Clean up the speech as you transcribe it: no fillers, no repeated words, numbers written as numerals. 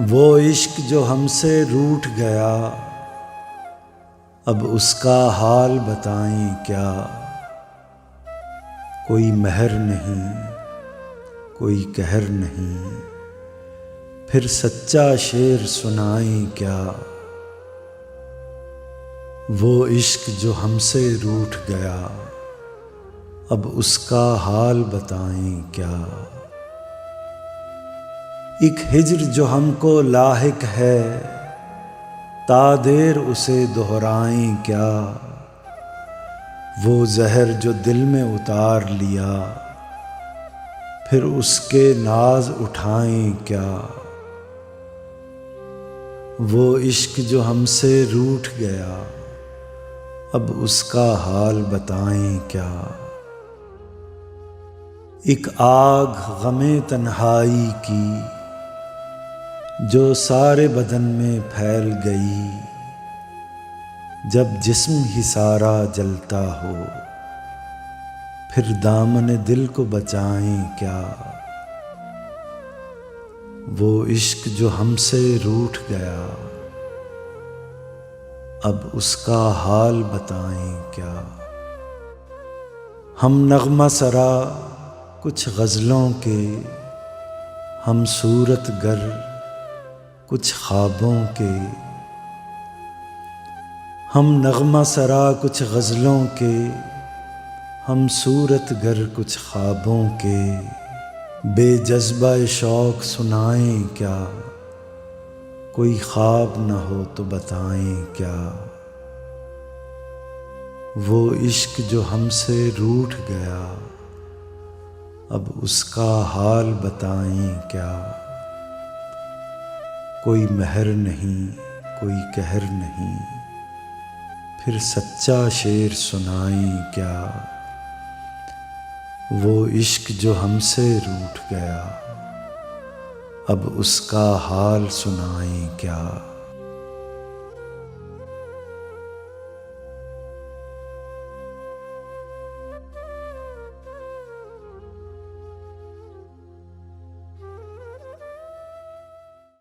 वो इश्क जो हमसे रूठ गया, अब उसका हाल बताएं क्या। कोई मेहर नहीं, कोई कहर नहीं, फिर सच्चा शेर सुनाएं क्या। वो इश्क जो हमसे रूठ गया, अब उसका हाल बताएं क्या। एक हिज्र जो हमको लाहिक है, तादेर उसे दोहराएं क्या। वो जहर जो दिल में उतार लिया, फिर उसके नाज उठाएं क्या। वो इश्क जो हमसे रूठ गया, अब उसका हाल बताएं क्या। एक आग गमे तन्हाई की, जो सारे बदन में फैल गई। जब जिस्म ही सारा जलता हो, फिर दामन दिल को बचाएं क्या। वो इश्क जो हमसे रूठ गया, अब उसका हाल बताएं क्या। हम नग़मा सरा कुछ ग़ज़लों के, हम सूरत गर कुछ ख्वाबों के। हम नग़मा सरा कुछ ग़ज़लों के, हम सूरत गर कुछ ख्वाबों के। बेजज़्बा शौक़ सुनाएं क्या, कोई ख्वाब न हो तो बताएं क्या। वो इश्क जो हमसे रूठ गया, अब उसका हाल बताएं क्या। कोई मेहर नहीं, कोई कहर नहीं, फिर सच्चा शेर सुनाएं क्या। वो इश्क जो हमसे रूठ गया, अब उसका हाल सुनाएं क्या।